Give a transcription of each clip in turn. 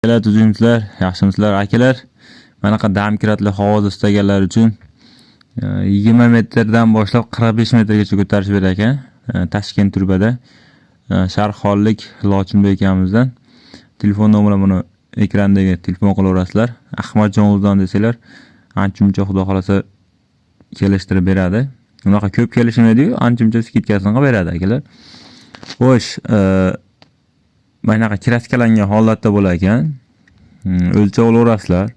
Akalar, tuzumsizlar, yaxshimisizlar akalar? Manaqa damkiratli hovuz istaganlar uchun 20 metrdan boshlab 45 metrgacha ko'tarish berar ekan. Toshkent turbada Sharxonlik Lochinbek akamizdan telefon nomeri buni ekrandagi telefon qilaverasizlar. Ahmadjon Uzdan desanglar, ancha-muncha xudo xolasa kelishtirib beradi. Unaqa ko'p kelishmaydi-yu, ancha-muncha skidkasini qilib beradi akalar. Xo'sh, bunaqa kraskalangan holatda bo'lar ekan. O'lchab olaverasizlar.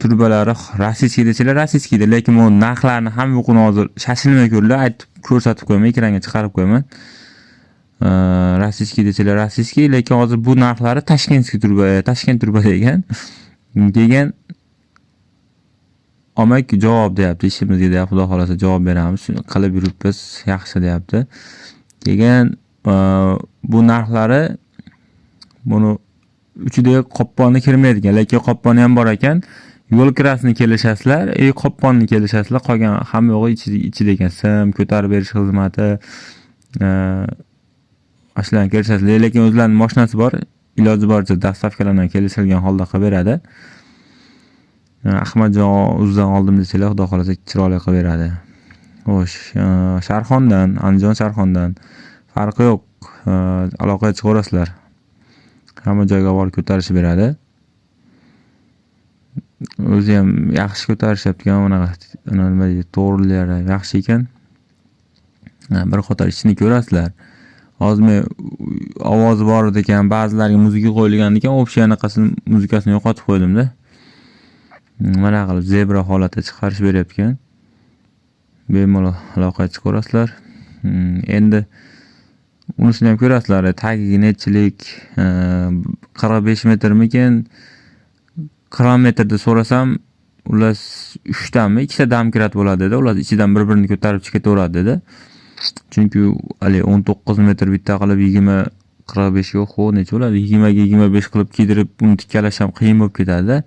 Turbalari rossiyskiy desanglar, rossiyskiyda, lekin bu narxlarni ham yo'qini hozir shashilmay ko'rlar, aytib ko'rsatib qo'yaman, ekranga chiqarib qo'yaman. Rossiyskiy desanglar, rossiyskiy, lekin hozir bu narxlari Toshkentskiy turba, Toshkent turba degan Omak javob deyapti, ishimizga deyapti, xudo xolasa javob beramiz, qilib yuribmiz, yaxshi deyapti. Degan bu narxlari buni uchidagi qopponni kirmaydi ekan, lekin qopponi ham bor ekan. Yo'l kirasini kelishasizlar, qopponni kelishasizlar, qolgan hamma yo'g'i ichida ekan. Sim, ko'tarib berish xizmati, ashlarni kelishasizlar, lekin o'zlarining mashinasi bor, iloji boricha dastavkalardan kelishilgan holda qilib beradi. Ahmadjon Uzdan oldim desanglar, xudo xolasa chiroyli qilib beradi. Xo'sh, Sharxondan, Andijon Sharxondan farqi yo'q, aloqaga chiqaverasizlar. Hamma joyga borib ko'tarishib beradi. O'zi ham yaxshi ko'tarishyapti-ku, bunaqa nima deydi, to'g'rilari yaxshi ekan. Bir qator ishini ko'rasizlar. Hozir men ovozi bor ekan, ba'zilarga muzika qo'yilgan ekan, общий anaqasini muzikasini yo'qotib qo'ydim-da. Mana qilib zebra holatda chiqarish beryapti-kan. Bemalol aloqaga chiqaverasizlar. Endi unisini ham ko'rasizlar, tagiga nechilik, 45 metrmikin, kilometrda so'rasam, ular 3 tami, 2 ta damkirat bo'ladi dedi. Ular ichidan bir-birini ko'tarib chiqib ketaveradi dedi. Chunki hali 19 metr bitta qilib 20 45 yo'q, necha bo'ladi? 20 ga 25 qilib kiydirib, uni tikkalash ham qiyin bo'lib ketadi.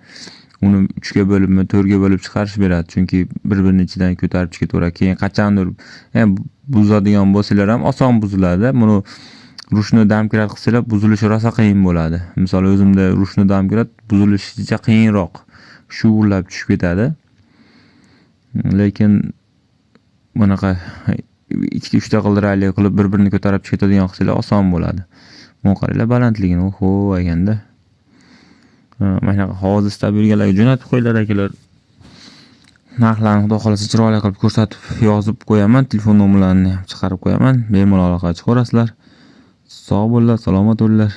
Uni 3 ga bo'libmi, 4 ga bo'lib chiqarish beradi. Chunki bir-birini ichidan ko'tarib chiqib ketaveradi. Keyin qachondir buzadigan bo'lsalar ham oson buziladi. Buni rushni damkirat qilsalar, buzilishi rosa qiyin bo'ladi. Misol o'zimda rushni damkirat buzilishi qiyinroq. Shuvlab tushib ketadi. Lekin bunaqa 2-3 ta qildiraylik qilib bir-birini ko'tarib chiqadigan qilsalar oson bo'ladi. Mana qaranglar balandligini, oho eganda. Mana hovuz istab yurganlarga jo'natib qo'yinglar akalar. Narxlarni xudo xolasa chiroyli qilib ko'rsatib yozib qo'yaman, telefon nomerlarini ham chiqarib qo'yaman. Bemalol aloqaga chiqaverasizlar. Sog' bo'linglar, salomat bo'linglar.